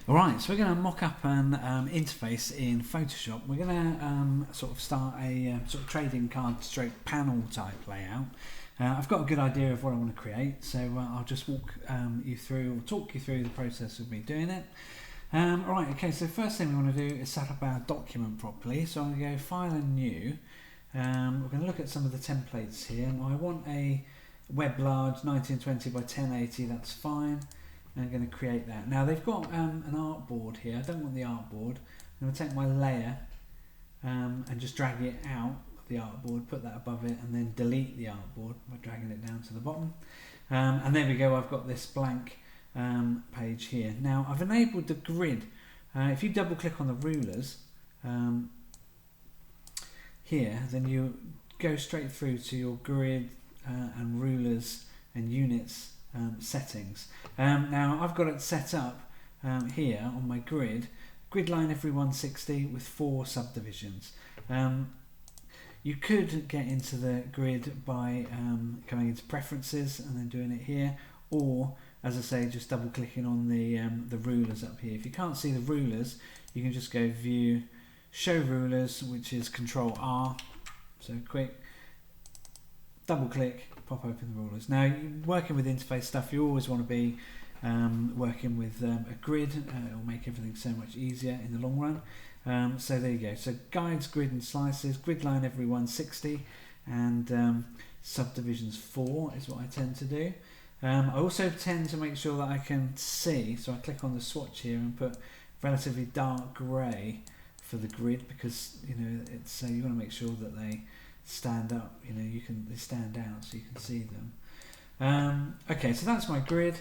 Alright, so we're going to mock up an interface in Photoshop. We're going to sort of start a sort of trading card stroke panel type layout. I've got a good idea of what I want to create, so I'll just talk you through the process of me doing it. Alright, okay, so first thing we want to do is set up our document properly. So I'm going to go File and New. We're going to look at some of the templates here. I want a web large 1920 by 1080, that's fine. I'm going to create that. Now they've got an artboard here. I don't want the artboard. I'm going to take my layer and just drag it out of the artboard, put that above it, and then delete the artboard by dragging it down to the bottom. And there we go, I've got this blank page here. Now I've enabled the grid. If you double click on the rulers here, then you go straight through to your grid and rulers and units settings. Now I've got it set up here on my grid line every 160 with 4 subdivisions. You could get into the grid by coming into preferences and then doing it here, or as I say, just double clicking on the rulers up here. If you can't see the rulers, you can just go view, show rulers, which is Control R, so quick, double click, pop open the rulers. Now, working with interface stuff, you always want to be working with a grid. It will make everything so much easier in the long run. So there you go. So guides, grid and slices, grid line every 160, and subdivisions 4 is what I tend to do. I also tend to make sure that I can see, so I click on the swatch here and put relatively dark grey for the grid, because you know it's you want to make sure that they stand up, you know, they stand out so you can see them. Okay, so that's my grid,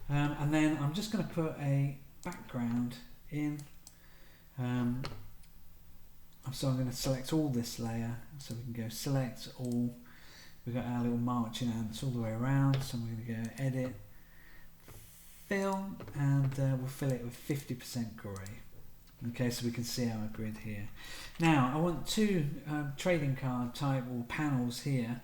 and then I'm just going to put a background in. So I'm going to select all this layer, so we can go select all. We've got our little marching ants all the way around, so I'm going to go edit, fill, and we'll fill it with 50% grey. Okay, so we can see our grid here. Now, I want 2 trading card type or panels here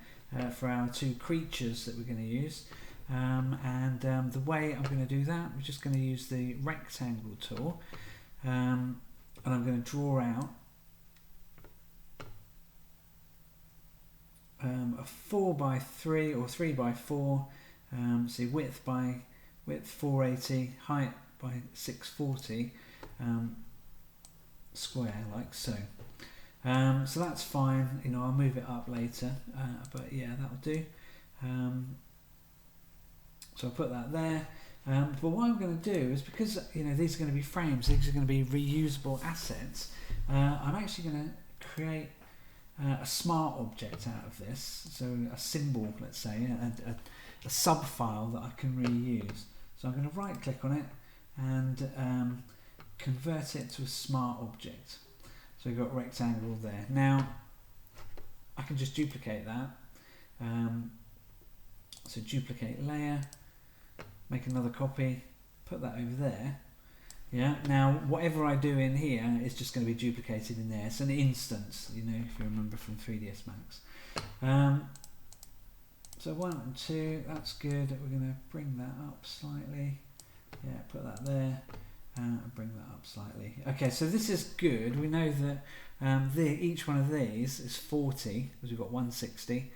for our 2 creatures that we're going to use. The way I'm going to do that, we're just going to use the rectangle tool, and I'm going to draw out a 4x3 or 3x4, so width 480, height by 640. Square, like so. So that's fine, you know, I'll move it up later, but yeah, that'll do. So I'll put that there. But what I'm going to do is, because you know these are going to be frames, these are going to be reusable assets, I'm actually going to create a smart object out of this, so a symbol, let's say, a sub file that I can reuse. So I'm going to right click on it and convert it to a smart object. So we've got rectangle there. Now I can just duplicate that. So duplicate layer, make another copy, put that over there. Yeah. Now whatever I do in here is just going to be duplicated in there. It's an instance, you know, if you remember from 3ds Max. So 1 and 2, that's good. We're going to bring that up slightly. Yeah, put that there. And bring that up slightly. Okay, so this is good. We know that each one of these is 40, because we've got 160.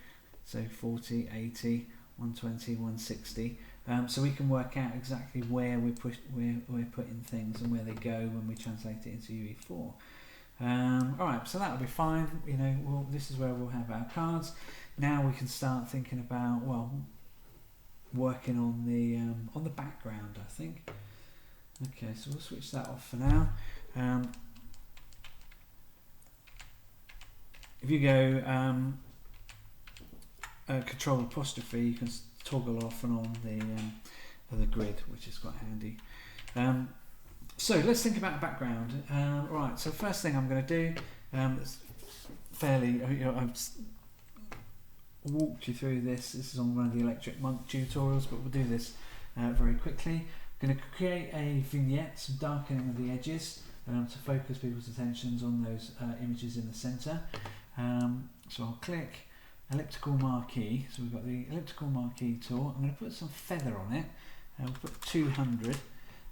So 40, 80, 120, 160. So we can work out exactly where we're putting things and where they go when we translate it into UE4. Alright, so that'll be fine. You know, this is where we'll have our cards. Now we can start thinking about, well, working on the background, I think. Okay, so we'll switch that off for now. If you go Control apostrophe, you can toggle off and on the grid, which is quite handy. So let's think about a background. Right, so first thing I'm going to do, it's fairly, you know, I've walked you through this. This is on one of the Electric Monk tutorials, but we'll do this very quickly. Going to create a vignette, some darkening of the edges to focus people's attentions on those images in the centre. So I'll click elliptical marquee. So we've got the elliptical marquee tool. I'm going to put some feather on it. We'll put 200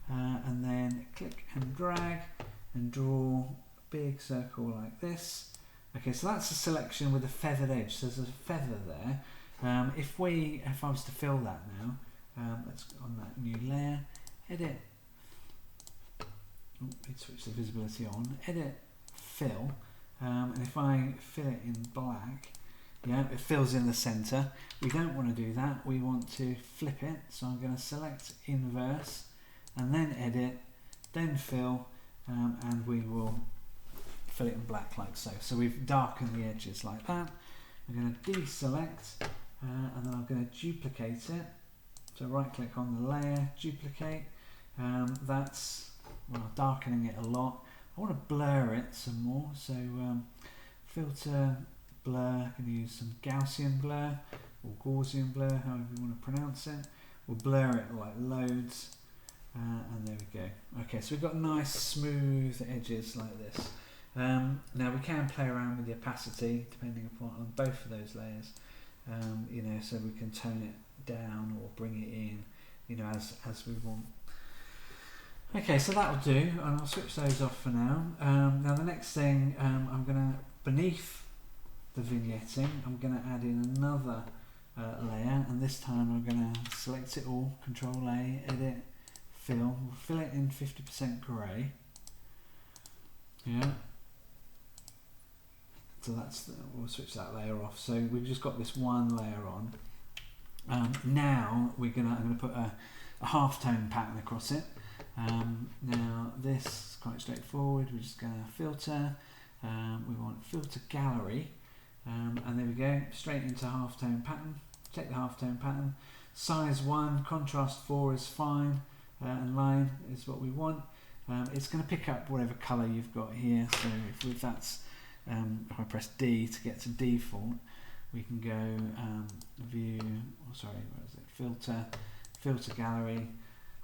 and then click and drag and draw a big circle like this. Okay, so that's a selection with a feathered edge. So there's a feather there. If I was to fill that now, let's go on that new layer, edit. Let's switch the visibility on. Edit, fill, and if I fill it in black, yeah, it fills in the center. We don't want to do that. We want to flip it. So I'm going to select inverse, and then edit, then fill, and we will fill it in black like so. So we've darkened the edges like that. I'm going to deselect, and then I'm going to duplicate it. So right click on the layer, duplicate. That's darkening it a lot. I want to blur it some more. So filter, blur. I can use some Gaussian blur or Gaussian blur, however you want to pronounce it. We'll blur it like loads. And there we go. Okay, so we've got nice smooth edges like this. Now we can play around with the opacity depending upon on both of those layers, you know, so we can tone it down or bring it in, you know, as we want. Okay, so that'll do, and I'll switch those off for now. Now the next thing, I'm going to, beneath the vignetting, I'm going to add in another layer, and this time I'm going to select it all, Control A, edit, fill. We'll fill it in 50% grey. Yeah. So we'll switch that layer off. So we've just got this one layer on. Now I'm going to put a half-tone pattern across it. Now this is quite straightforward. We're just going to filter. We want filter gallery, and there we go. Straight into half-tone pattern. Take the half-tone pattern. Size 1, contrast 4 is fine, and line is what we want. It's going to pick up whatever colour you've got here. So if that's if I press D to get to default, we can go view. Oh, sorry, where is it? Filter gallery.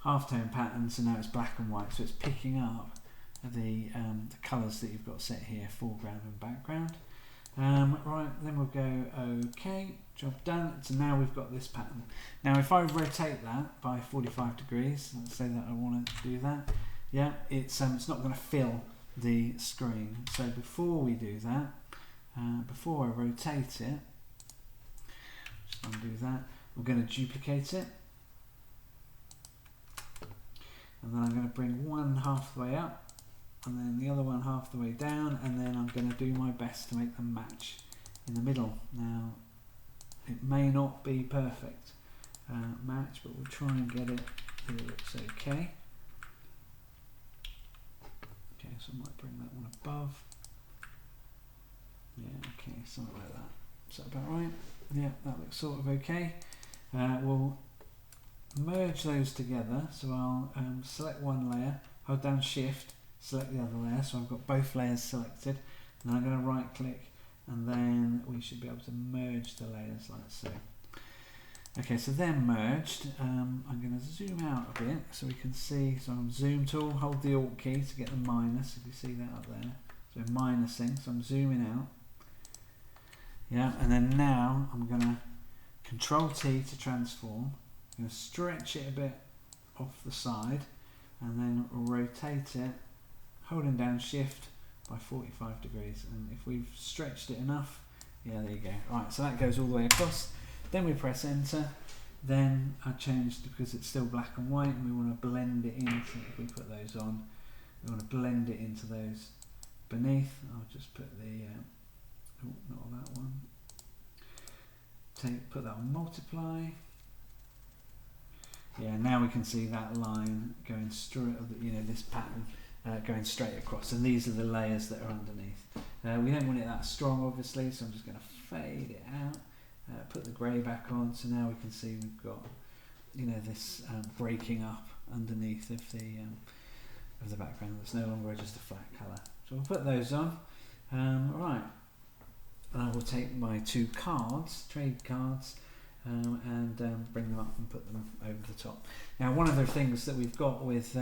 Half-tone pattern, so now it's black and white, so it's picking up the colours that you've got set here, foreground and background. Right, then we'll go OK, job done. So now we've got this pattern. Now if I rotate that by 45 degrees, let's say that I want to do that, yeah, it's not going to fill the screen. So before we do that, before I rotate it, just undo that, we're going to duplicate it. And then I'm going to bring one half the way up, and then the other one half the way down, and then I'm going to do my best to make them match in the middle. Now, it may not be perfect match, but we'll try and get it so it looks okay. Okay, so I might bring that one above. Yeah, okay, something like that. Is that about right? Yeah, that looks sort of okay. We'll merge those together, so I'll select one layer, hold down shift, select the other layer, so I've got both layers selected, and then I'm going to right click, and then we should be able to merge the layers like so. Okay, so they're merged. I'm going to zoom out a bit so we can see. So I'm zoom tool, hold the Alt key to get the minus, if you see that up there. So minusing, so I'm zooming out. Yeah, and then now I'm going to Control T to transform. I'm going to stretch it a bit off the side and then rotate it, holding down shift by 45 degrees. And if we've stretched it enough, yeah, there you go. Right, so that goes all the way across. Then we press enter. Then I changed because it's still black and white, and we want to blend it into, if we put those on, we want to blend it into those beneath. I'll just put the, oh, not on that one. Put that on multiply. Yeah, now we can see that line going straight, you know, this pattern going straight across, and these are the layers that are underneath. We don't want it that strong, obviously, so I'm just going to fade it out, put the grey back on, so now we can see we've got, you know, this breaking up underneath of the background. It's no longer just a flat colour. So we'll put those on. Right, and I will take my two cards, trade cards, and bring them up and put them over the top. Now, one of the things that we've got with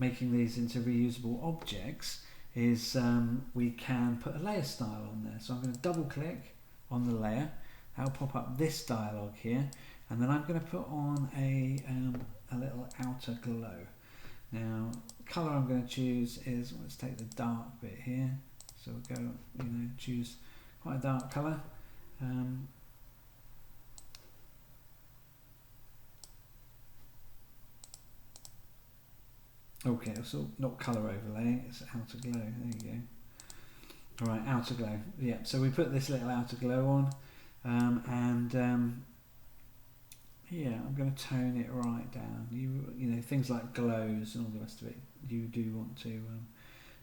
making these into reusable objects is we can put a layer style on there. So I'm going to double click on the layer. That'll pop up this dialog here, and then I'm going to put on a little outer glow. Now, colour I'm going to choose is, let's take the dark bit here. So we'll go, choose quite a dark colour. Okay, so not colour overlay, it's outer glow. There you go. Alright, outer glow. Yeah, so we put this little outer glow on, yeah, I'm going to tone it right down. You know, things like glows and all the rest of it, you do want to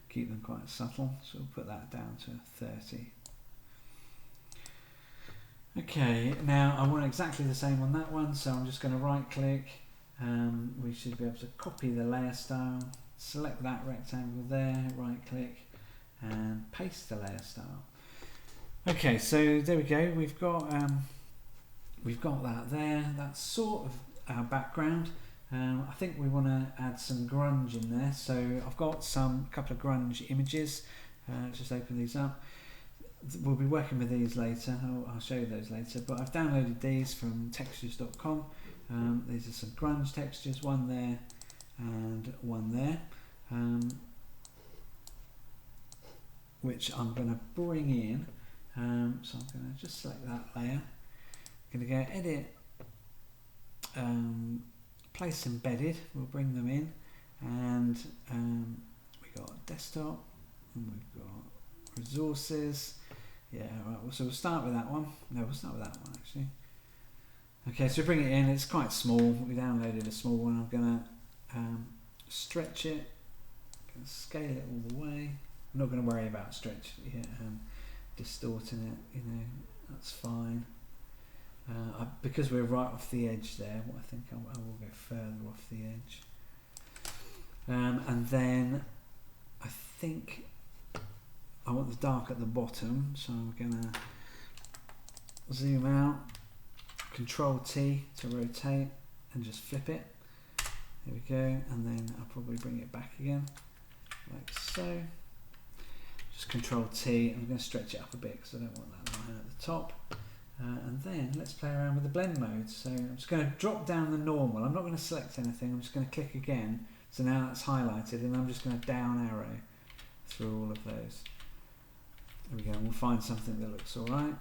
keep them quite subtle, so we'll put that down to 30. Okay, now I want exactly the same on that one, so I'm just going to right click. We should be able to copy the layer style, select that rectangle there, right click, and paste the layer style. Okay, so there we go. We've got that there. That's sort of our background. I think we want to add some grunge in there, so I've got a couple of grunge images. Just open these up. We'll be working with these later. I'll show you those later, but I've downloaded these from textures.com. These are some grunge textures, one there and one there, which I'm going to bring in. So I'm going to just select that layer. I'm going to go edit, place embedded. We'll bring them in, and we've got desktop, and we've got resources. Yeah, right. So we'll start with that one. No, we'll start with that one actually. Okay, so we bring it in. It's quite small. We downloaded a small one. I'm going to stretch it. I'm going to scale it all the way. I'm not going to worry about stretch here, distorting it. That's fine. Because we're right off the edge there, I think I will go further off the edge. And then I think I want the dark at the bottom, so I'm going to zoom out, Control T to rotate, and just flip it. There we go, and then I'll probably bring it back again, like so. Just Control T, I'm going to stretch it up a bit because I don't want that line at the top. And then let's play around with the blend mode. So I'm just going to drop down the normal. I'm not going to select anything, I'm just going to click again. So now that's highlighted, and I'm just going to down arrow through all of those. There we go, and we'll find something that looks alright.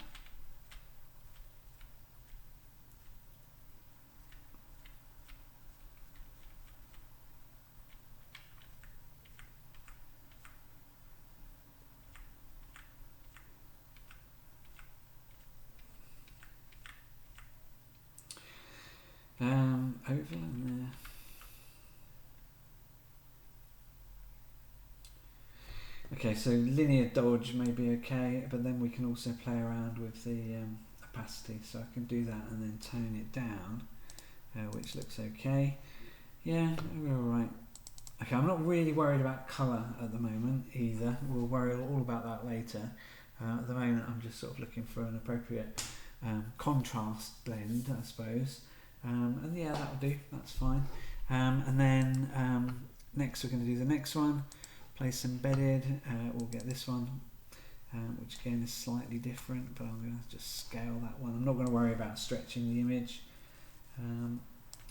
Over in there. Okay, so linear dodge may be okay, but then we can also play around with the opacity, so I can do that and then tone it down, which looks okay. Yeah, we're alright. Okay, I'm not really worried about colour at the moment either. We'll worry all about that later. At the moment I'm just sort of looking for an appropriate contrast blend, I suppose. And yeah, that'll do, that's fine. And then next we're going to do the next one, place embedded. We'll get this one, which again is slightly different, but I'm going to just scale that one. I'm not going to worry about stretching the image. There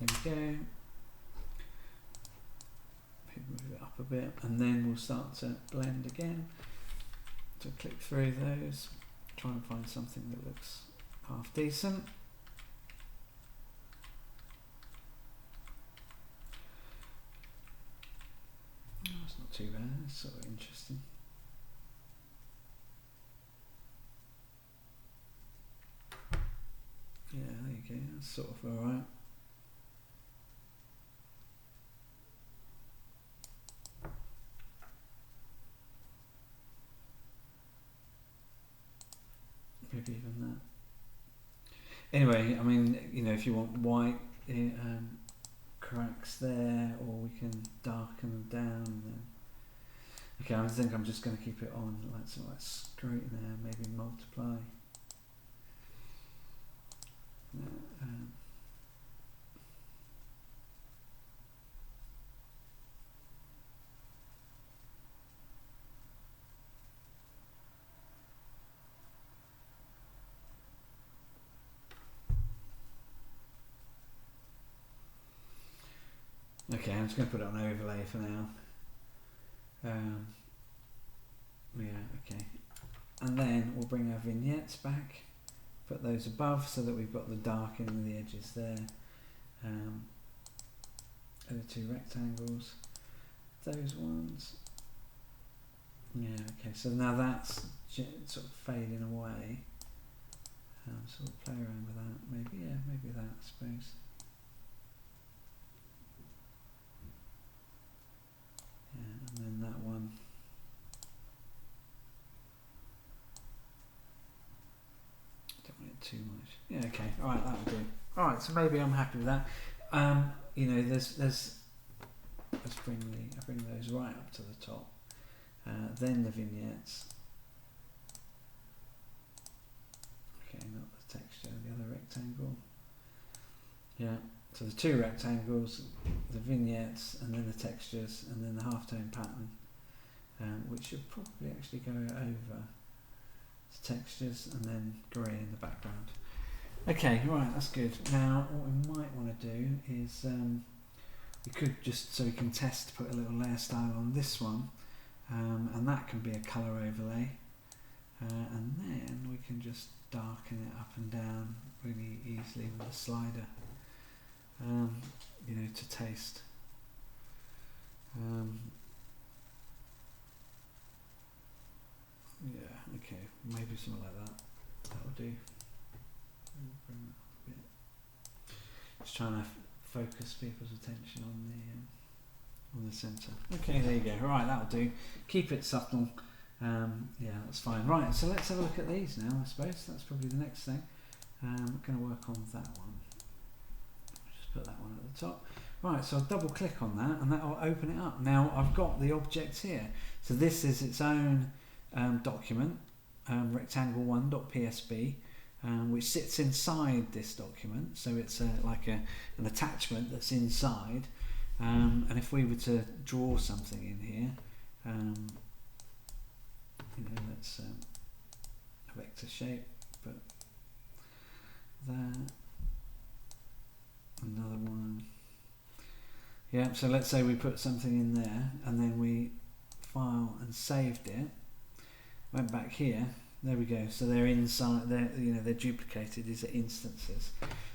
we go. Move it up a bit, and then we'll start to blend again. So click through those, try and find something that looks half decent. It's not too bad, it's sort of interesting. Yeah, there you go, that's sort of alright. Maybe even that. Anyway, I mean, if you want white, cracks there, or we can darken them down. Then. Okay, I think I'm just going to keep it on, like straight there, maybe multiply. Okay, I'm just going to put it on overlay for now. Yeah, okay. And then we'll bring our vignettes back, put those above so that we've got the darkening of the edges there. Over 2 rectangles, those ones. Yeah, okay, so now that's sort of fading away. So we'll play around with that, maybe that, I suppose. Yeah, and then that one. Don't want it too much. Yeah, okay, alright, that'll do. Alright, so maybe I'm happy with that. You know, let's bring those right up to the top. Then the vignettes. Okay, not the texture, the other rectangle. Yeah, so the 2 rectangles, the vignettes, and then the textures, and then the halftone pattern, which should probably actually go over the textures and then grey in the background. Okay, right, that's good. Now, what we might want to do is we could just, so we can test, put a little layer style on this one, and that can be a colour overlay, and then we can just darken it up and down really easily with a slider, you know, to taste. Yeah, okay, maybe something like that. That'll do. Bring that up a bit. Just trying to focus people's attention on the centre. Okay, there you go. Right, that'll do. Keep it subtle. Yeah, that's fine. Right, so let's have a look at these now, I suppose. That's probably the next thing. I'm going to work on that one. Just put that one at the top. Right, so I'll double click on that and that will open it up. Now I've got the object here. So this is its own document, rectangle1.psb, which sits inside this document. So it's like an attachment that's inside. And if we were to draw something in here, you know, let's a vector shape, but there, another one. Yeah, so let's say we put something in there and then we file and saved it, went back here, there we go. So they're inside, they're duplicated, these are instances.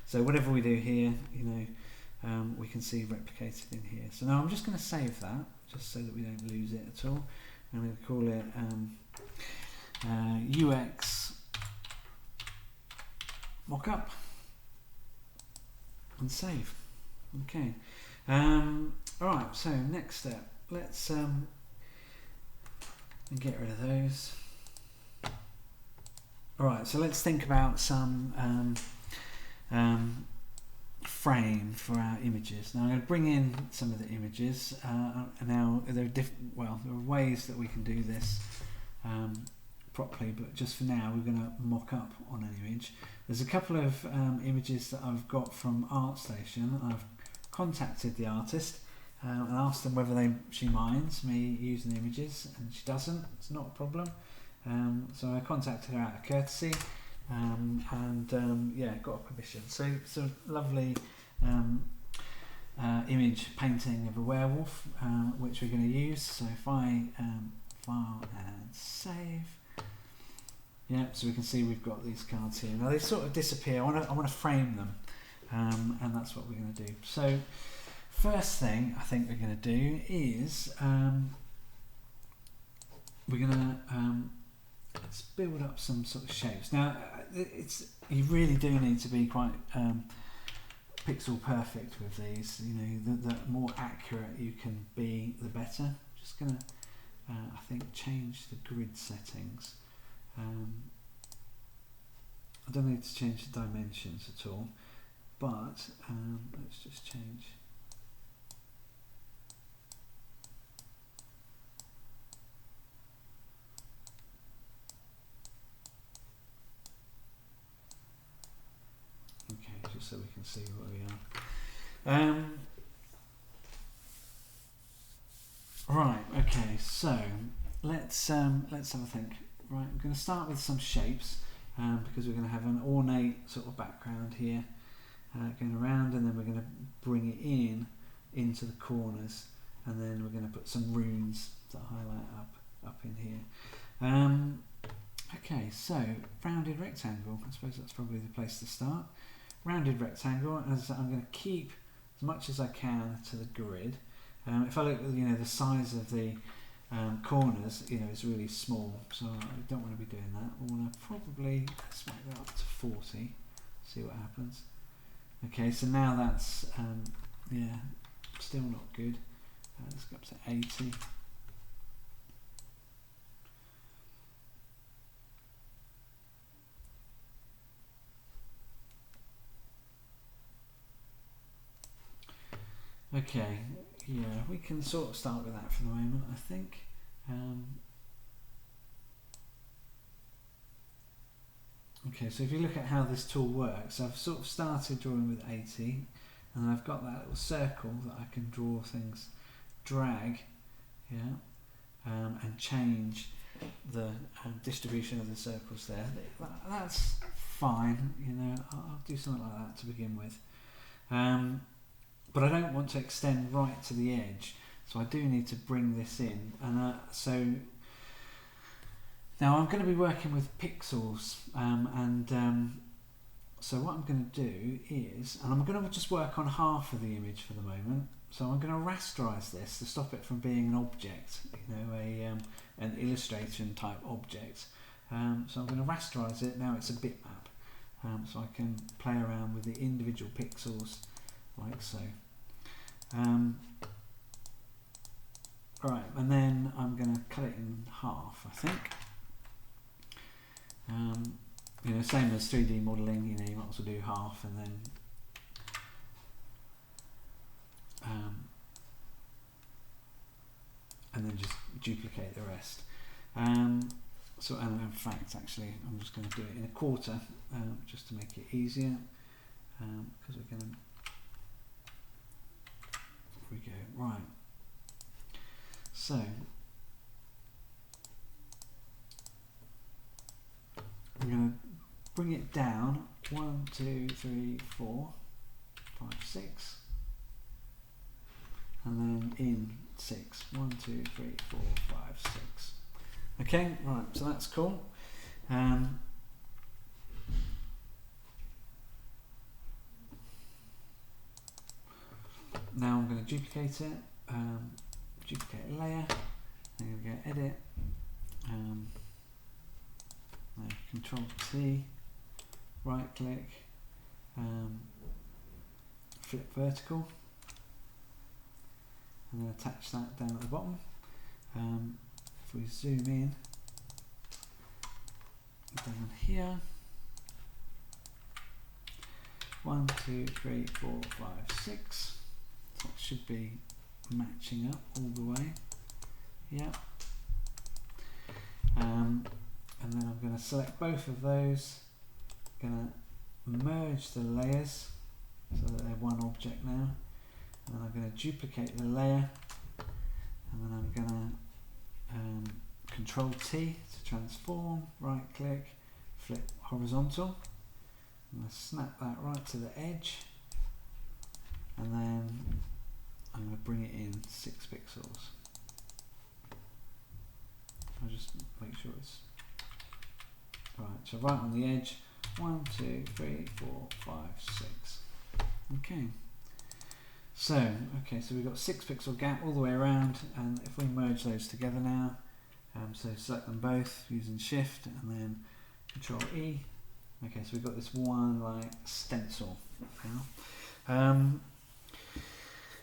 So whatever we do here, you know, we can see replicated in here. So now I'm just going to save that, just so that we don't lose it at all. I'm going to call it UX mockup and save. Okay. Alright, so next step. Let's get rid of those. Alright, so let's think about some frame for our images. Now I'm going to bring in some of the images. Now there are ways that we can do this properly, but just for now we're going to mock up on an image. There's a couple of images that I've got from ArtStation. I've contacted the artist and asked them whether she minds me using the images, and she doesn't. It's not a problem. So I contacted her out of courtesy. Yeah, got a permission. So lovely image painting of a werewolf, which we're going to use. So if I file and save, yeah, so we can see we've got these cards here. Now they sort of disappear. I want to frame them, and that's what we're going to do. So first thing I think we're going to do is we're going to let's build up some sort of shapes. Now you really do need to be quite pixel perfect with these. You know, the more accurate you can be, the better. I'm just gonna I think change the grid settings. I don't need to change the dimensions at all, but let's just change. Okay, just so we can see where we are. Right. Okay. So let's have a think. Right, we're going to start with some shapes because we're going to have an ornate sort of background here going around, and then we're going to bring it into the corners. and then we're going to put some runes that highlight up in here. Okay, so rounded rectangle. I suppose that's probably the place to start. Rounded rectangle, as I'm going to keep as much as I can to the grid. If I look at the size of the corners, is really small, so I don't want to be doing that. We want to probably smack that up to 40. See what happens. Okay, so now that's still not good. Let's go up to 80. Okay, yeah, we can sort of start with that for the moment, I think. Okay, so if you look at how this tool works, I've sort of started drawing with 80, and I've got that little circle that I can draw things, drag, and change the distribution of the circles there. That's fine, I'll do something like that to begin with. But I don't want to extend right to the edge, so I do need to bring this in. And so now I'm going to be working with pixels, so what I'm going to do is, and I'm going to just work on half of the image for the moment. So I'm going to rasterize this to stop it from being an object, an illustration type object. So I'm going to rasterize it. Now it's a bitmap, so I can play around with the individual pixels like so. Right, and then I'm going to cut it in half, I think. Same as 3D modelling, you might also do half and then just duplicate the rest. So, and in fact, actually, I'm just going to do it in a quarter, just to make it easier, because we're going to. Here we go. Right. So. I'm going to bring it down 1, 2, 3, 4, 5, 6, and then in 6. 1, 2, 3, 4, 5, 6. Okay, right, so that's cool. Now I'm going to duplicate it, duplicate layer, I'm going to go edit, Control T, right click, flip vertical, and then attach that down at the bottom. If we zoom in down here, 1, 2, 3, 4, 5, 6. That should be matching up all the way. Yep. And then I'm going to select both of those, going to merge the layers so that they're one object now, and then I'm going to duplicate the layer, and then I'm going to Control T to transform, right click, flip horizontal, I'm going to snap that right to the edge, and then I'm going to bring it in 6 pixels. I'll just make sure it's right, so right on the edge, 1, 2, 3, 4, 5, 6. Okay. So we've got 6 pixel gap all the way around, and if we merge those together now, so select them both using Shift and then Control E. Okay, so we've got this one like stencil now.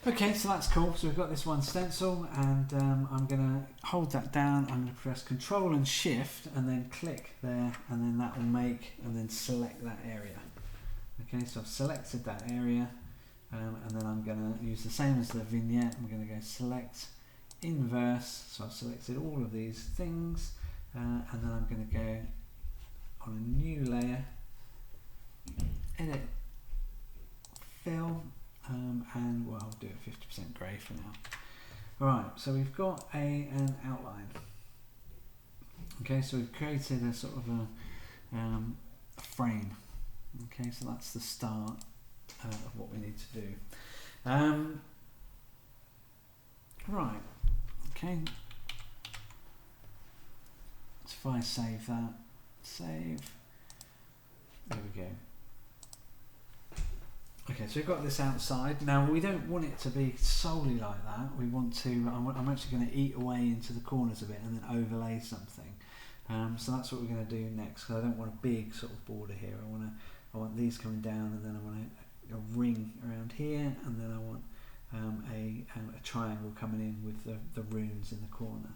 Okay, so that's cool. So we've got this one stencil, and I'm going to hold that down. I'm going to press Control and Shift, and then click there, and then that will make, and then select that area. Okay, so I've selected that area, and then I'm going to use the same as the vignette. I'm going to go select inverse. So I've selected all of these things, and then I'm going to go on a new layer, edit, fill. And well, I'll do it 50% grey for now. Alright, so we've got an outline. Okay, so we've created a sort of a frame. Okay, so that's the start of what we need to do. Right, okay. So if I save that, save, there we go. Okay, so we've got this outside. Now we don't want it to be solely like that. We want to, I'm actually going to eat away into the corners of it and then overlay something. So that's what we're going to do next, because I don't want a big sort of border here. I want these coming down, and then I want a ring around here, and then I want a triangle coming in with the runes in the corner.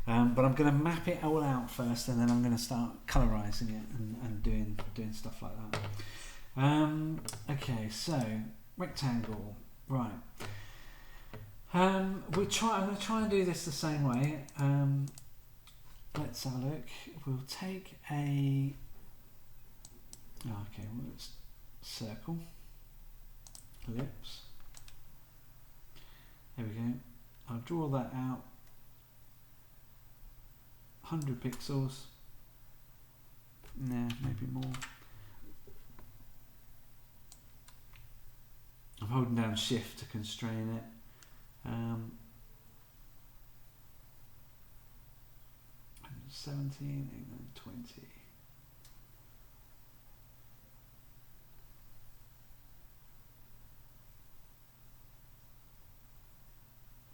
But I'm going to map it all out first, and then I'm going to start colorizing it and doing stuff like that. Okay, so rectangle, right. I'm going to try and do this the same way. Let's have a look. We'll take a. Okay, well, it's circle, ellipse. There we go. I'll draw that out. 100 pixels. Nah, maybe more. I'm holding down Shift to constrain it. 17 and then 20.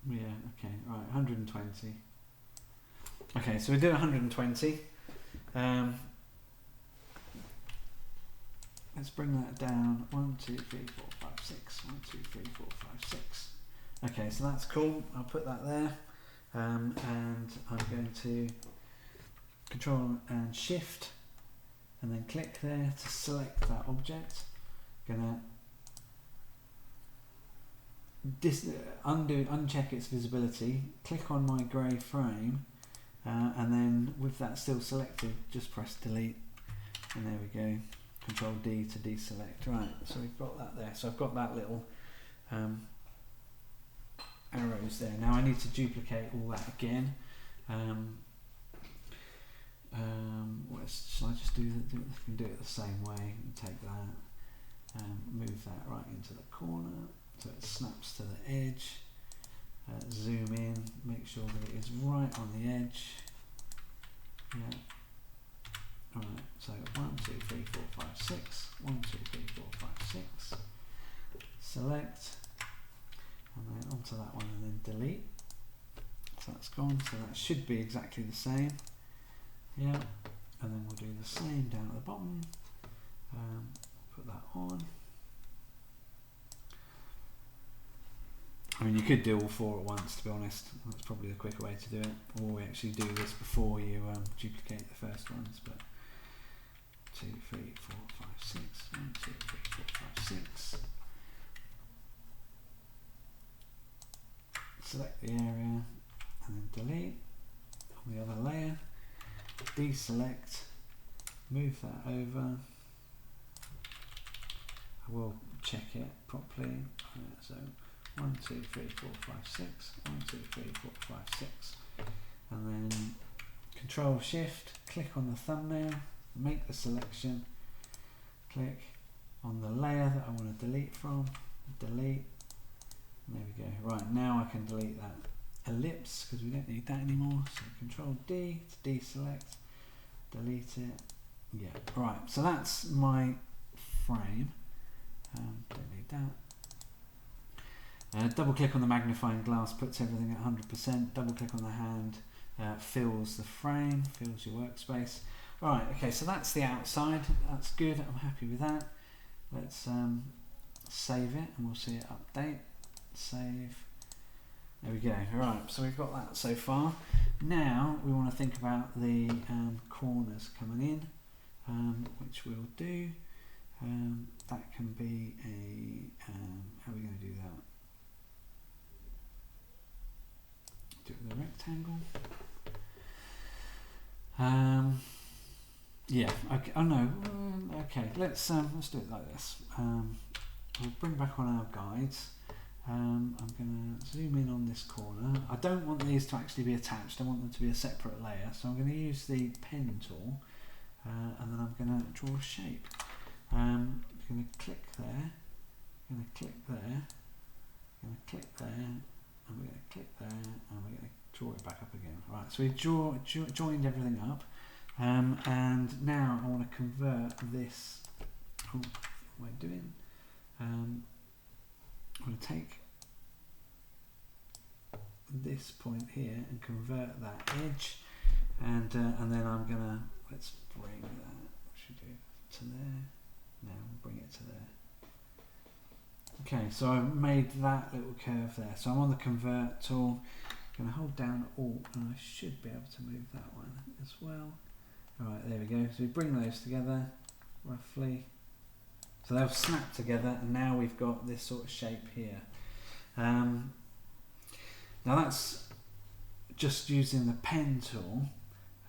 Yeah, okay, right, 120. Okay, so we do 120. Let's bring that down. 1, 2, 3, 4, 5, 6. 1, 2, 3, 4, 5, 6. Okay, so that's cool. I'll put that there. And I'm going to Control and Shift and then click there to select that object. Gonna uncheck its visibility, click on my grey frame, and then with that still selected, just press delete, and there we go. Control D to deselect. Right, so we've got that there. So I've got that little arrows there. Now I need to duplicate all that again. Shall I just do that? I can do it the same way. Take that, move that right into the corner so it snaps to the edge. Zoom in, make sure that it is right on the edge. Yeah. Alright, so 1, 2, 3, 4, 5, 6. 1, 2, 3, 4, 5, 6. Select, and then onto that one, and then delete. So that's gone. So that should be exactly the same. Yeah, and then we'll do the same down at the bottom. Put that on. I mean, you could do all four at once, to be honest. That's probably the quicker way to do it. Or we actually do this before you duplicate the first ones. But 2, 3, 4, 5, 6. 1, 2, 3, 4, 5, 6. Select the area and then delete on the other layer. Deselect, move that over. I will check it properly. So 1, 2, 3, 4, 5, 6. 1, 2, 3, 4, 5, 6. And then Control Shift, click on the thumbnail, make the selection, click on the layer that I want to delete from, delete. There we go. Right, now I can delete that ellipse because we don't need that anymore. So Control D to deselect, delete it. Yeah, right. So that's my frame. Don't need that. Double click on the magnifying glass, puts everything at 100%. Double click on the hand, fills the frame, fills your workspace. Right, okay, so that's the outside. That's good. I'm happy with that. Let's save it and we'll see it update. Save. There we go. Right, so we've got that so far. Now we want to think about the corners coming in, which we'll do. That can be a. How are we going to do that? Do it with a rectangle. Yeah. Okay. Oh no. Okay. Let's do it like this. We'll bring back on our guides. I'm going to zoom in on this corner. I don't want these to actually be attached. I want them to be a separate layer. So I'm going to use the pen tool, and then I'm going to draw a shape. I'm going to click there. Going to click there. Going to click there. and we're going to click there, and we're going to draw it back up again. Right, so we've joined everything up, and now I want to convert this. Oh, what am I doing? I'm going to take this point here and convert that edge, and then I'm going to, let's bring that, what should we do, to there. Now we'll bring it to there. Okay, so I've made that little curve there. So I'm on the convert tool, I'm going to hold down Alt, and I should be able to move that one as well. Alright, there we go. So we bring those together, roughly. So they'll snap together, and now we've got this sort of shape here. Now that's just using the pen tool.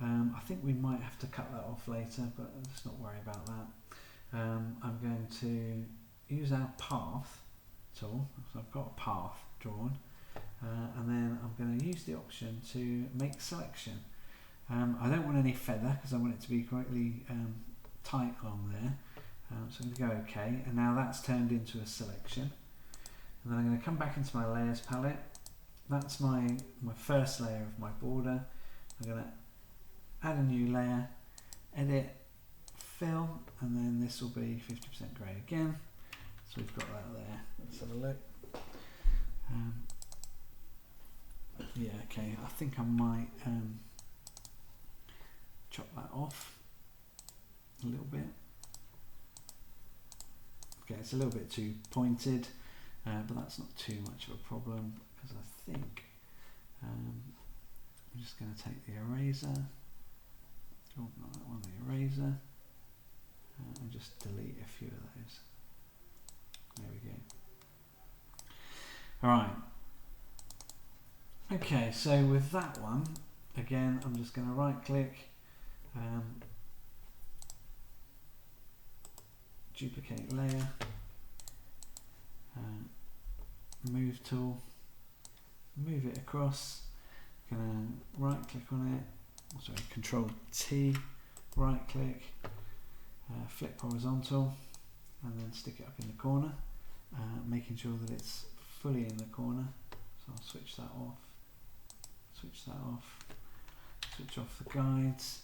I think we might have to cut that off later, but let's not worry about that. I'm going to use our path tool, so I've got a path drawn, and then I'm going to use the option to make selection. I don't want any feather because I want it to be correctly tight along there, so I'm going to go OK, and now that's turned into a selection. And then I'm going to come back into my layers palette. That's my first layer of my border. I'm going to add a new layer, edit, fill, and then this will be 50% grey again. So we've got that there. Let's have a look. Yeah, okay. I think I might chop that off a little bit. Okay, it's a little bit too pointed, but that's not too much of a problem because I think I'm just going to take the eraser. Oh, not that one, the eraser, and just delete a few of those. There we go. Alright. Okay, so with that one, again, I'm just going to right click, duplicate layer, move tool, move it across, going to right click on it, sorry, Control T, right click, flip horizontal, and then stick it up in the corner, making sure that it's fully in the corner. So I'll switch that off, switch off the guides,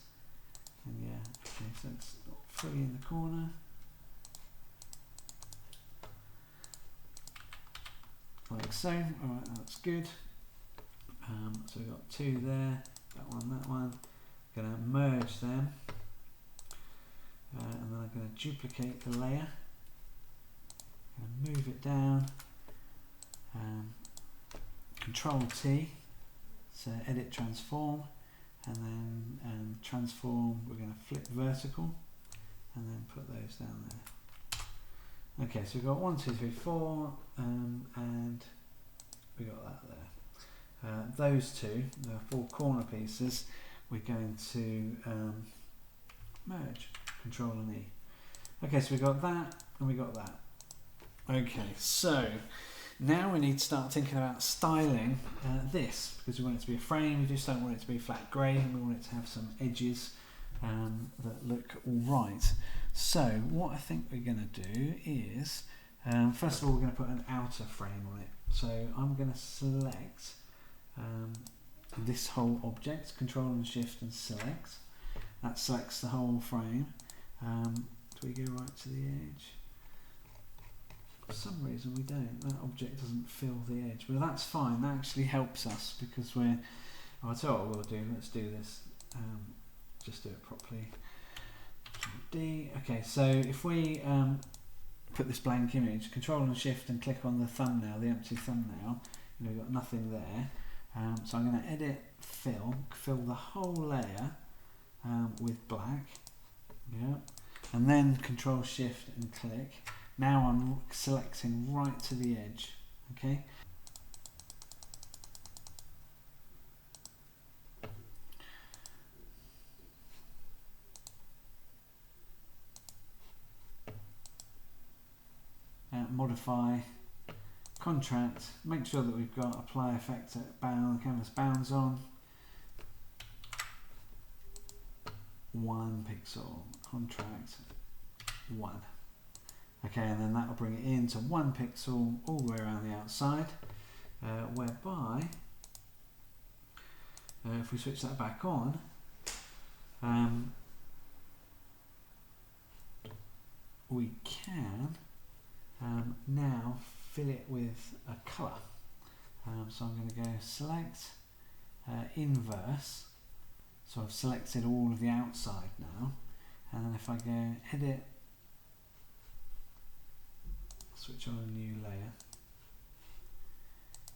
and yeah, okay, so it's not fully in the corner. Like so. Alright, that's good. So we've got two there, that one. Going to merge them, and then I'm going to duplicate the layer, and move it down, Control T, so edit transform, and then transform, we're going to flip vertical, and then put those down there. Okay, so we've got 1, 2, 3, 4, and we got that there. Those two, the 4 corner pieces, we're going to merge, Control and E. Okay, so we got that and we got that. Okay, so now we need to start thinking about styling this, because we want it to be a frame, we just don't want it to be flat grey, we want it to have some edges that look alright. So what I think we're going to do is, first of all, we're going to put an outer frame on it. So I'm going to select this whole object, Control and Shift and select. That selects the whole frame. Do we go right to the edge? For some reason we don't. That object doesn't fill the edge, but that's fine. That actually helps us because we're. Oh, I'll tell you what we'll do. Let's do this. Just do it properly. D. Okay, so if we put this blank image, Control and Shift, and click on the thumbnail, the empty thumbnail, we've got nothing there. So I'm going to edit, fill the whole layer with black. Yeah, and then Control Shift and click. Now I'm selecting right to the edge. Okay. Modify, contract, make sure that we've got apply effect at canvas bounds on. 1 pixel, contract 1. Okay, and then that will bring it into 1 pixel all the way around the outside. whereby if we switch that back on, we can now fill it with a colour. So I'm going to go select inverse. So I've selected all of the outside now, and then if I go edit, switch on a new layer,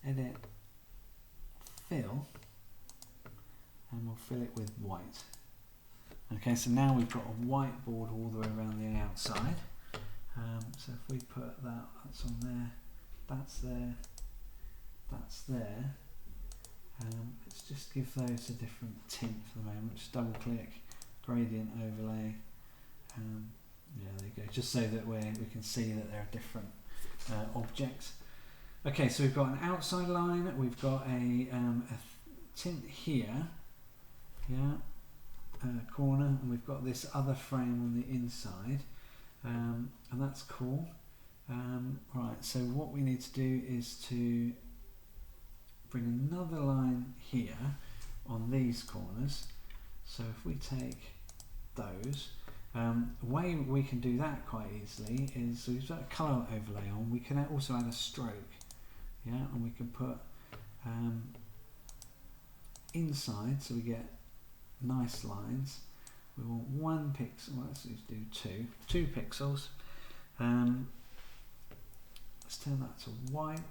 edit, fill, and we'll fill it with white. Okay, so now we've got a white board all the way around the outside. So if we put that, that's on there, that's there, that's there. Let's just give those a different tint for the moment. Just double click, gradient overlay. Yeah, there you go. Just so that we can see that they're different objects. Okay, so we've got an outside line. We've got a tint here. Yeah, corner, and we've got this other frame on the inside, and that's cool. Right, so what we need to do is to bring another line here on these corners. So if we take those, the way we can do that quite easily is, so we've got a colour overlay on, we can also add a stroke, yeah, and we can put inside, so we get nice lines. We want 1 pixel, well, let's do 2 pixels. Let's turn that to white.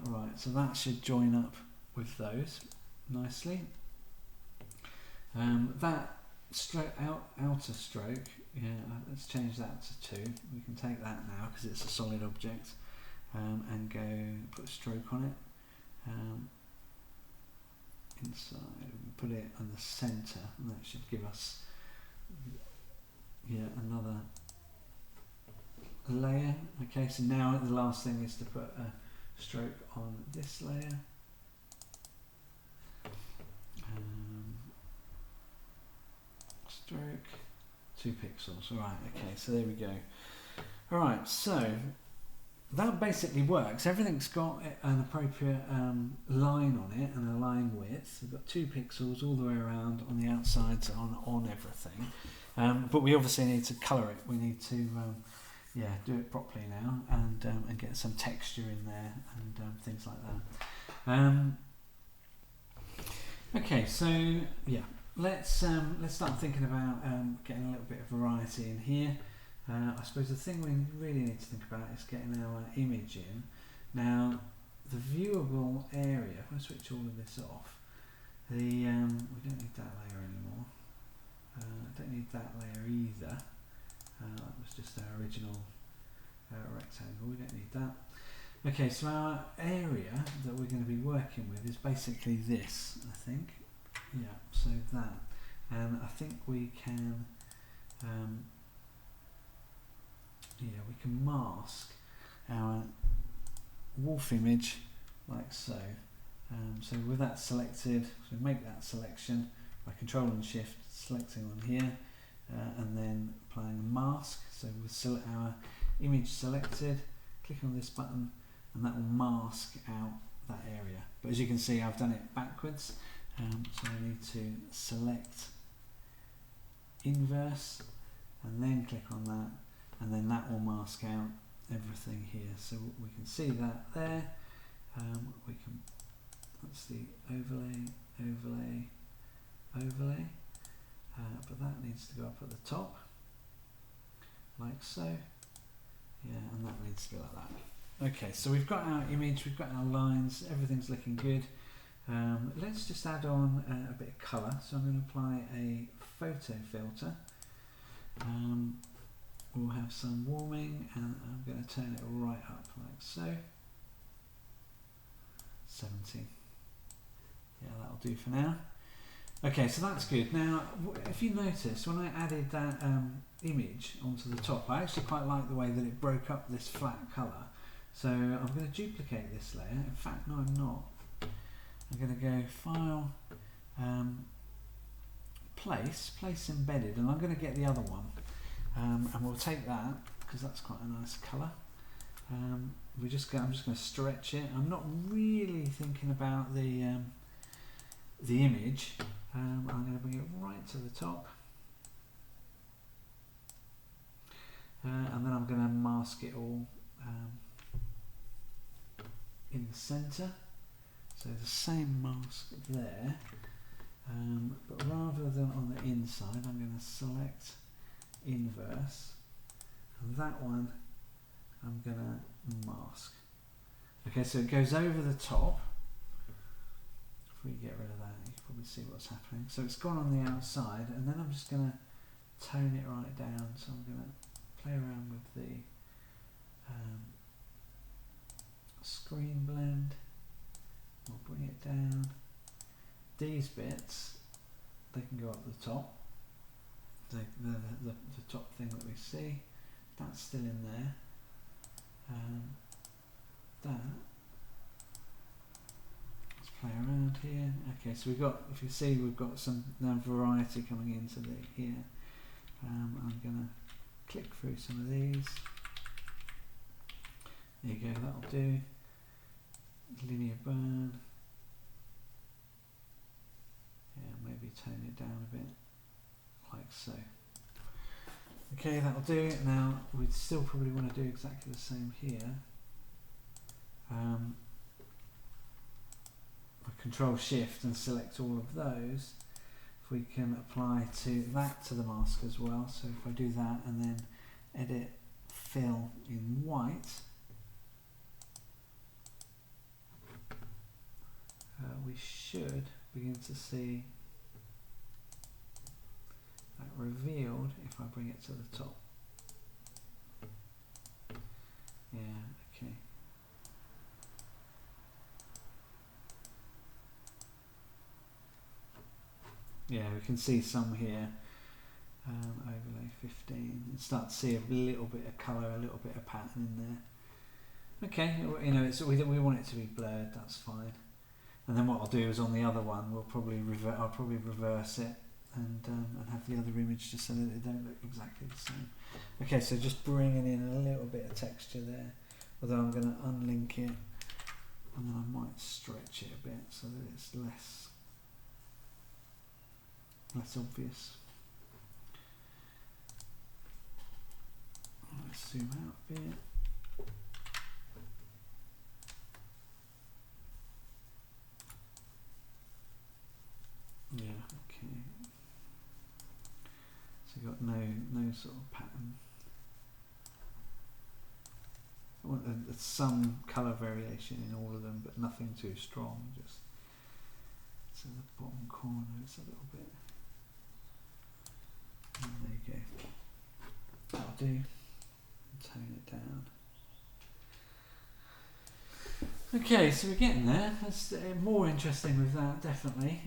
Right, so that should join up with those nicely. That outer stroke, yeah, let's change that to 2. We can take that now because it's a solid object, and go put a stroke on it. Inside, we put it on the centre, and that should give us, yeah, another layer. Okay, so now the last thing is to put a stroke on this layer. Stroke, 2 pixels. Alright, okay, so there we go. Alright, so that basically works. Everything's got an appropriate line on it and a line width. We've got 2 pixels all the way around on the outsides on everything. But we obviously need to colour it. We need to yeah, do it properly now and get some texture in there and things like that. Okay, so yeah, let's start thinking about getting a little bit of variety in here. I suppose the thing we really need to think about is getting our image in. Now, the viewable area, if I switch all of this off, we don't need that layer anymore. I don't need that layer either. That was just our original rectangle, we don't need that. Okay, so our area that we're going to be working with is basically this, I think. Yeah, so that. And I think we can yeah, we can mask our wolf image like so. So with that selected, so make that selection by Control and Shift, selecting on here, and then applying a mask. So with our image selected, click on this button, and that will mask out that area. But as you can see, I've done it backwards. So I need to select inverse, and then click on that, and then that will mask out everything here. So we can see that there. We can, that's the overlay, overlay, overlay. But that needs to go up at the top, like so. Yeah, and that needs to be like that. Okay, so we've got our image, we've got our lines, everything's looking good. Let's just add on a bit of colour. So I'm going to apply a photo filter. We'll have some warming, and I'm going to turn it right up like so. 70. Yeah, that'll do for now. Okay, so that's good. Now, if you notice, when I added that image onto the top, I actually quite like the way that it broke up this flat colour. So I'm going to duplicate this layer. In fact, no, I'm not. I'm going to go File, Place Embedded, and I'm going to get the other one. And we'll take that, because that's quite a nice colour. I'm just going to stretch it. I'm not really thinking about the image. I'm going to bring it right to the top, and then I'm going to mask it all in the centre. So the same mask there, but rather than on the inside, I'm going to select inverse, and that one I'm going to mask. Okay, so it goes over the top. If we get rid of that, you can probably see what's happening. So it's gone on the outside, and then I'm just going to tone it right down. So I'm going to play around with the screen blend. We'll bring it down. These bits, they can go up the top. The top thing that we see, that's still in there. That. Let's play around here. Okay, so we've got, if you see, we've got some now variety coming into the here. I'm gonna click through some of these. There you go, that'll do. Linear burn. Yeah, maybe tone it down a bit, like so. Okay, that'll do. Now we'd still probably want to do exactly the same here. Control Shift and select all of those. If we can apply to the mask as well. So if I do that and then edit fill in white, we should begin to see that revealed if I bring it to the top. Yeah, okay. Yeah, we can see some here. Overlay 15. And start to see a little bit of colour, a little bit of pattern in there. Okay, you know, we want it to be blurred. That's fine. And then what I'll do is on the other one, I'll probably reverse it and have the other image just so that they don't look exactly the same. Okay, so just bringing in a little bit of texture there. Although I'm going to unlink it, and then I might stretch it a bit so that it's less obvious. Let's zoom out a bit. Yeah, okay. So you've got no sort of pattern. I want some colour variation in all of them, but nothing too strong. Just to the bottom corner, it's a little bit. And there you go. That'll do. Tone it down. Okay, so we're getting there. That's more interesting with that, definitely.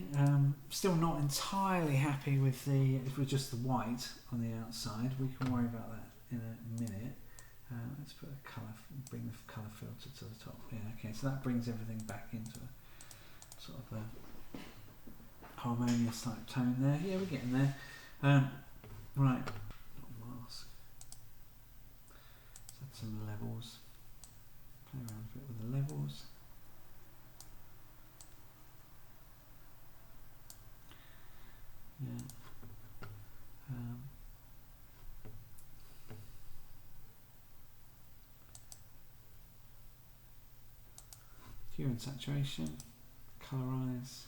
Still not entirely happy with just the white on the outside. We can worry about that in a minute. Let's put a colour, bring the colour filter to the top. Yeah, okay, so that brings everything back into a sort of a harmonious type tone there. Yeah, we're getting there. Right, mask. Let's add some levels. Play around a bit with the levels. Yeah. Hue and saturation, colorize.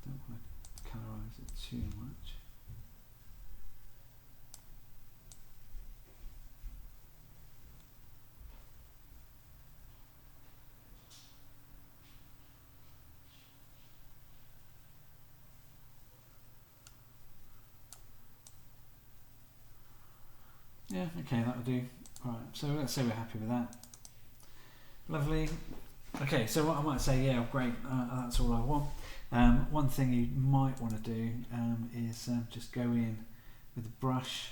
Don't want to colorize it too much. Yeah, okay, that'll do. Right, so let's say we're happy with that. Lovely. Okay, so what I might say, yeah, great, that's all I want. One thing you might want to do is just go in with a brush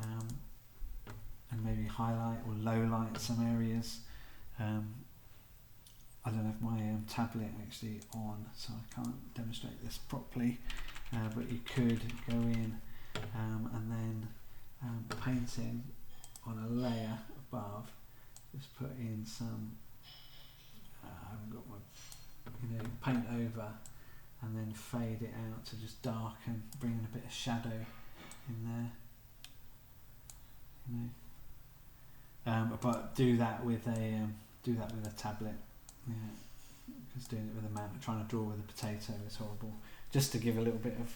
and maybe highlight or low light some areas. I don't have my tablet actually on, so I can't demonstrate this properly, but you could go in and then painting on a layer above. Just put in some, I haven't got my, paint over, and then fade it out to just darken, bring in a bit of shadow in there. But do that with a tablet. Yeah, because doing it with trying to draw with a potato is horrible. Just to give a little bit of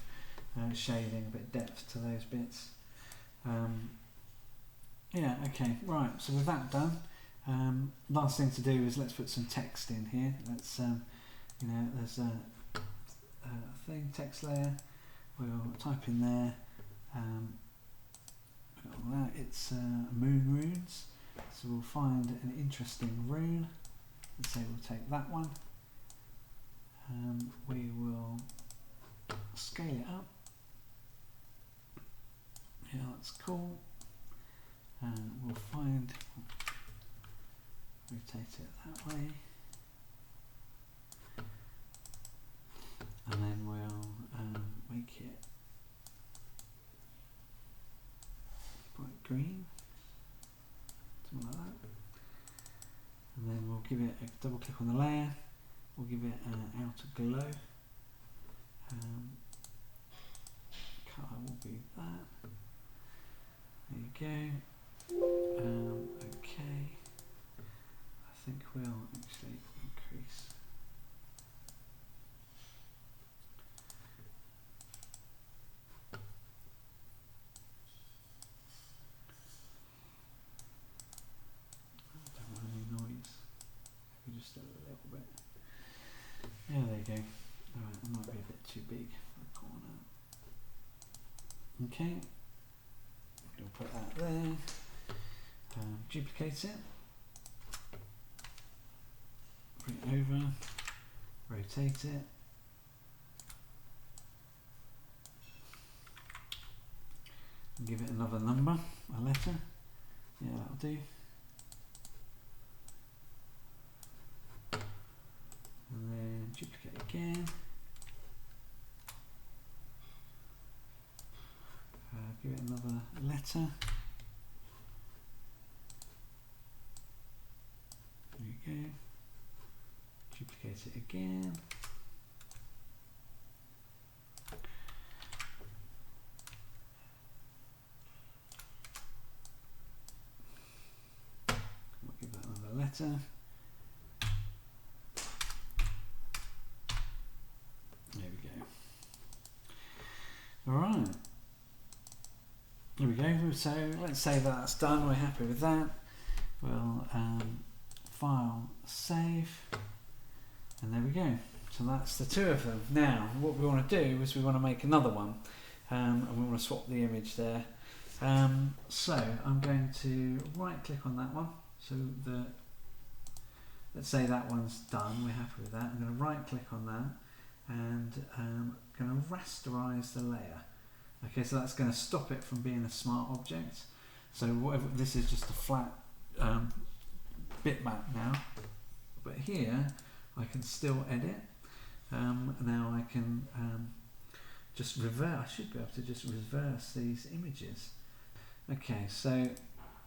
shading, a bit of depth to those bits. Yeah, okay, right. So with that done, last thing to do is let's put some text in here. Let's, there's a thing, text layer. We'll type in there. It's moon runes. So we'll find an interesting rune. Let's say we'll take that one. We will scale it up. Yeah, that's cool. We'll rotate it that way. And then we'll make it bright green. Something like that. And then we'll give it a double click on the layer. We'll give it an outer glow. Colour will be that. There you go. Okay. I think we'll actually increase. I don't want any noise. Maybe just a little bit. Yeah, there you go. Alright, it might be a bit too big for the corner. Okay. We'll put that there. Duplicate it. Bring it over. Rotate it. And give it another number, a letter. Yeah, that'll do. And then duplicate again. Give it another letter. There you go. Duplicate it again. We'll give that another letter. There we go. All right. There we go. So let's say that's done. We're happy with that. We'll file, save, and there we go. So that's the two of them. Now, what we want to do is we want to make another one, and we want to swap the image there. So I'm going to right-click on that one. So let's say that one's done. We're happy with that. I'm going to right-click on that, and going to rasterize the layer. Okay, so that's going to stop it from being a smart object. So whatever, this is just a flat bitmap now. But here, I can still edit. Now I can just reverse. I should be able to just reverse these images. Okay, so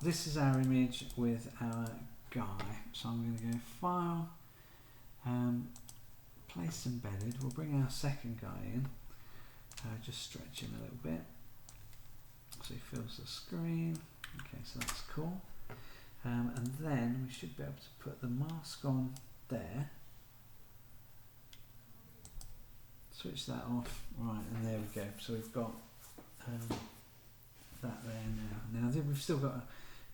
this is our image with our guy. So I'm going to go File, Place Embedded. We'll bring our second guy in. Just stretch him a little bit so he fills the screen. Okay, so that's cool. And then we should be able to put the mask on there. Switch that off. Right, and there we go. So we've got that there now. Now we've still got a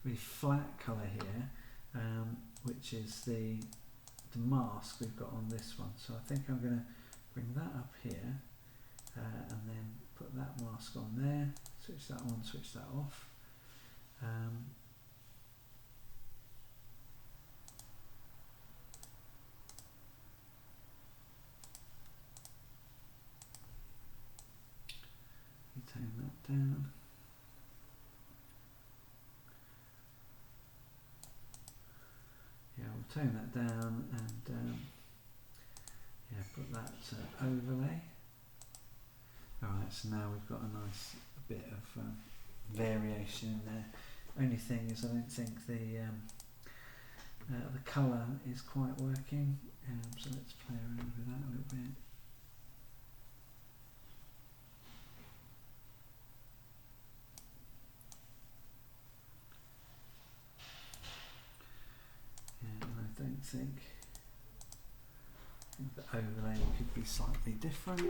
really flat colour here, which is the mask we've got on this one. So I think I'm going to bring that up here. And then put that mask on there, switch that on, switch that off. Tone that down. Yeah, we'll tone that down and yeah, put that overlay. Alright, so now we've got a nice bit of variation in there. Only thing is I don't think the colour is quite working, so let's play around with that a little bit. Yeah, and I don't think the overlay could be slightly different.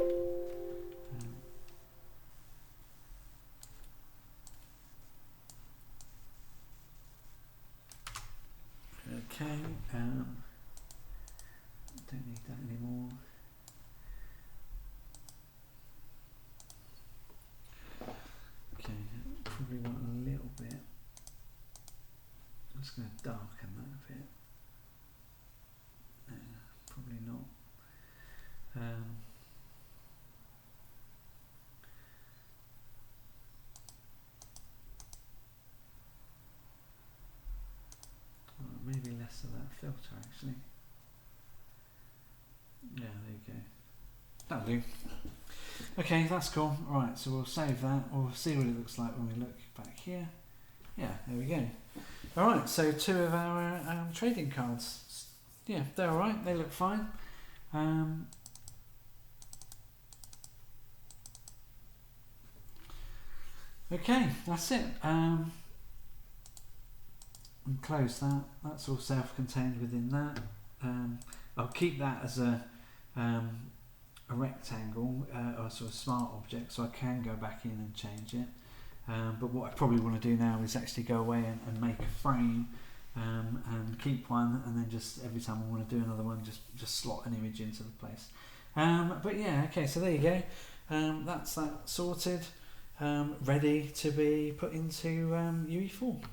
Okay, don't need that anymore. Okay, probably want a little bit. I'm just going to darken that a bit. Probably not. Maybe less of that filter actually. Yeah, there you go. That'll do. Okay, that's cool. Right, so we'll save that. We'll see what it looks like when we look back here. Yeah, there we go. Alright, so 2 of our trading cards. Yeah, they're alright, they look fine. Okay, that's it. And close that. That's all self-contained within that. I'll keep that as a rectangle or sort of smart object, so I can go back in and change it. But what I probably want to do now is actually go away and make a frame and keep one, and then just every time I want to do another one, just slot an image into the place. But yeah, okay, so there you go. That's that sorted, ready to be put into UE4.